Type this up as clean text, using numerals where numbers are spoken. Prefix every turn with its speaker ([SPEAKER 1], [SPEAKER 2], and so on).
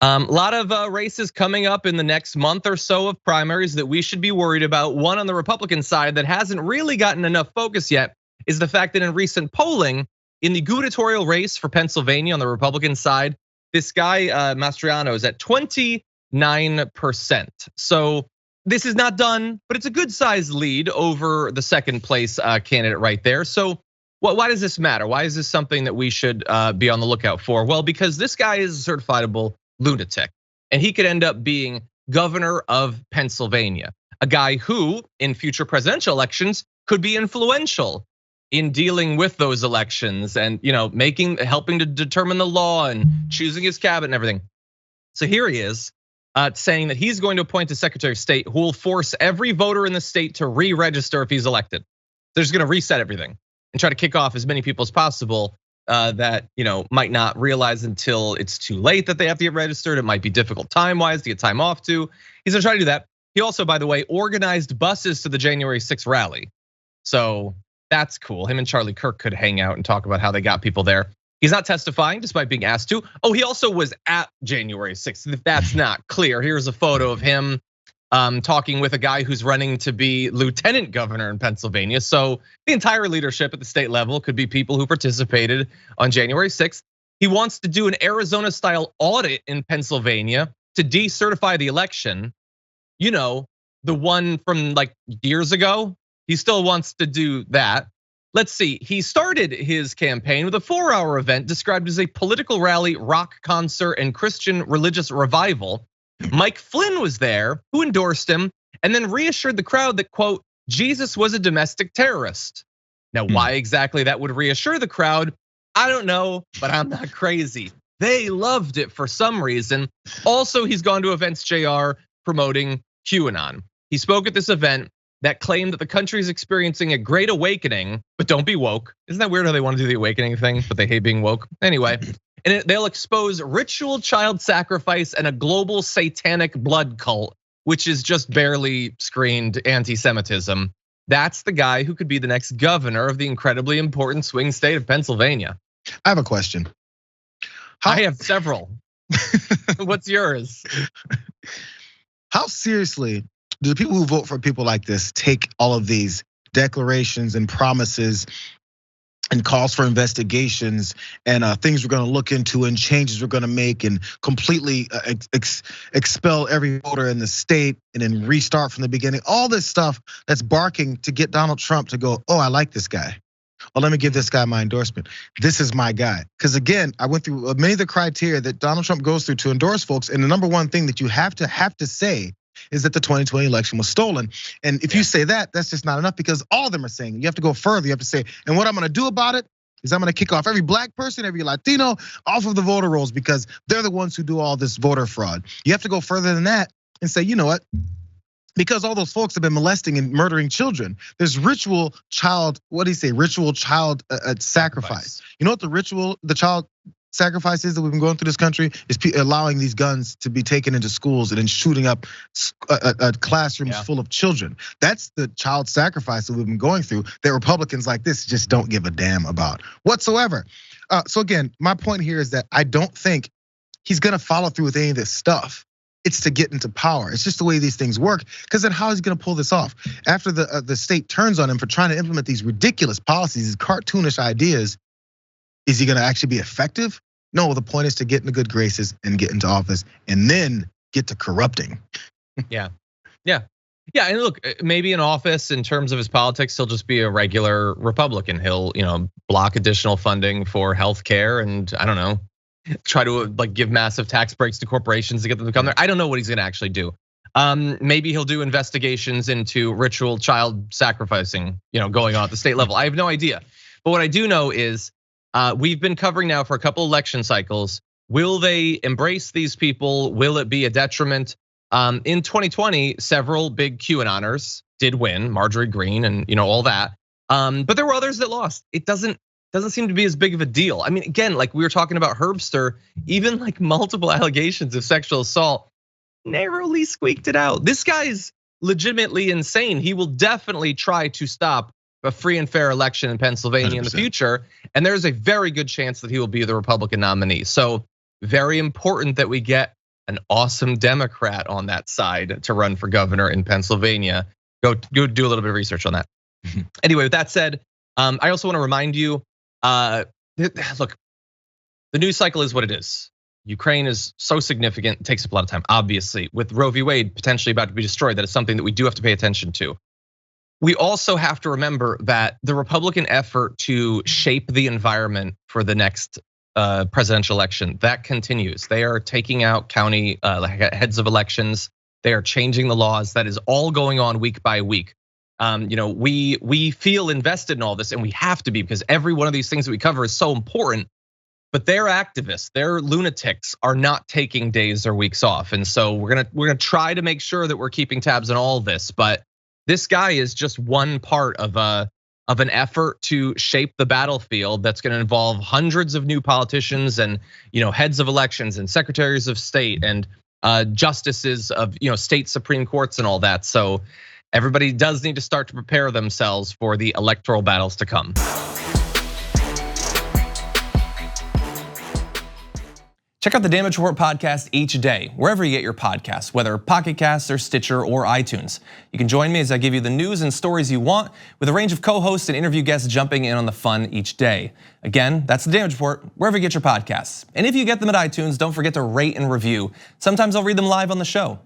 [SPEAKER 1] A lot of races coming up in the next month or so of primaries that we should be worried about. One on the Republican side that hasn't really gotten enough focus yet is the fact that in recent polling, in the gubernatorial race for Pennsylvania on the Republican side, this guy Mastriano is at 29%. So this is not done, but it's a good sized lead over the second place candidate right there. So why does this matter? Why is this something that we should be on the lookout for? Well, because this guy is a certifiable lunatic, and he could end up being governor of Pennsylvania, a guy who in future presidential elections could be influential in dealing with those elections and helping to determine the law and choosing his cabinet and everything. So here he is saying that he's going to appoint a Secretary of State who will force every voter in the state to re-register if he's elected. They're just gonna reset everything and try to kick off as many people as possible that might not realize until it's too late that they have to get registered. It might be difficult time-wise to get time off to. He's gonna try to do that. He also, by the way, organized buses to the January 6th rally. So that's cool. Him and Charlie Kirk could hang out and talk about how they got people there. He's not testifying despite being asked to. Oh, he also was at January 6th. If that's not clear, here's a photo of him talking with a guy who's running to be lieutenant governor in Pennsylvania. So the entire leadership at the state level could be people who participated on January 6th. He wants to do an Arizona style audit in Pennsylvania to decertify the election. The one from like years ago. He still wants to do that. Let's see, he started his campaign with a 4-hour event described as a political rally, rock concert, and Christian religious revival. Mike Flynn was there, who endorsed him, and then reassured the crowd that, quote, Jesus was a domestic terrorist. Now, why exactly that would reassure the crowd, I don't know, but I'm not crazy. They loved it for some reason. Also, he's gone to events, JR, promoting QAnon. He spoke at this event that claimed that the country is experiencing a great awakening, but don't be woke. Isn't that weird how they want to do the awakening thing, but they hate being woke? Anyway, and they'll expose ritual child sacrifice and a global satanic blood cult, which is just barely screened anti-Semitism. That's the guy who could be the next governor of the incredibly important swing state of Pennsylvania.
[SPEAKER 2] I have a question.
[SPEAKER 1] I have several. What's yours?
[SPEAKER 2] How seriously do the people who vote for people like this take all of these declarations and promises and calls for investigations and things we're gonna look into and changes we're gonna make and completely expel every voter in the state and then restart from the beginning? All this stuff that's barking to get Donald Trump to go, oh, I like this guy. Well, let me give this guy my endorsement. This is my guy. Because again, I went through many of the criteria that Donald Trump goes through to endorse folks. And the number one thing that you have to say is that the 2020 election was stolen. And if you say that, that's just not enough because all of them are saying, you have to go further. You have to say, and what I'm gonna do about it is I'm gonna kick off every black person, every Latino off of the voter rolls because they're the ones who do all this voter fraud. You have to go further than that and say, you know what? Because all those folks have been molesting and murdering children. There's ritual child, what do you say? Ritual child sacrifice. You know what the child sacrifices that we've been going through this country is allowing these guns to be taken into schools and then shooting up classrooms full of children. That's the child sacrifice that we've been going through that Republicans like this just don't give a damn about whatsoever. So again, my point here is that I don't think he's gonna follow through with any of this stuff. It's to get into power. It's just the way these things work. Because then how is he gonna pull this off? After the state turns on him for trying to implement these ridiculous policies, these cartoonish ideas, is he gonna actually be effective? No, the point is to get into good graces and get into office and then get to corrupting.
[SPEAKER 1] Yeah. And look, maybe in office in terms of his politics, he'll just be a regular Republican. He'll, block additional funding for healthcare and I don't know, try to give massive tax breaks to corporations to get them to come there. I don't know what he's gonna actually do. Maybe he'll do investigations into ritual child sacrificing, going on at the state level. I have no idea. But what I do know is we've been covering now for a couple election cycles. Will they embrace these people? Will it be a detriment? In 2020, several big QAnoners did win, Marjorie Greene and all that. But there were others that lost. It doesn't seem to be as big of a deal. I mean, again, like we were talking about Herbster, even like multiple allegations of sexual assault, narrowly squeaked it out. This guy's legitimately insane. He will definitely try to stop a free and fair election in Pennsylvania 100%. In the future. And there's a very good chance that he will be the Republican nominee. So very important that we get an awesome Democrat on that side to run for governor in Pennsylvania. Go do a little bit of research on that. Anyway, with that said, I also want to remind you, look, the news cycle is what it is. Ukraine is so significant, it takes up a lot of time. Obviously, with Roe v. Wade potentially about to be destroyed, that is something that we do have to pay attention to. We also have to remember that the Republican effort to shape the environment for the next presidential election, that continues. They are taking out county heads of elections. They are changing the laws. That is all going on week by week. We feel invested in all this, and we have to be, because every one of these things that we cover is so important. But their activists, their lunatics are not taking days or weeks off. And so we're gonna try to make sure that we're keeping tabs on all this. But this guy is just one part of an effort to shape the battlefield that's gonna involve hundreds of new politicians and heads of elections and secretaries of state and justices of state Supreme Courts and all that. So everybody does need to start to prepare themselves for the electoral battles to come.
[SPEAKER 3] Check out the Damage Report podcast each day, wherever you get your podcasts, whether Pocket Casts or Stitcher or iTunes. You can join me as I give you the news and stories you want, with a range of co-hosts and interview guests jumping in on the fun each day. Again, that's the Damage Report, wherever you get your podcasts. And if you get them at iTunes, don't forget to rate and review. Sometimes I'll read them live on the show.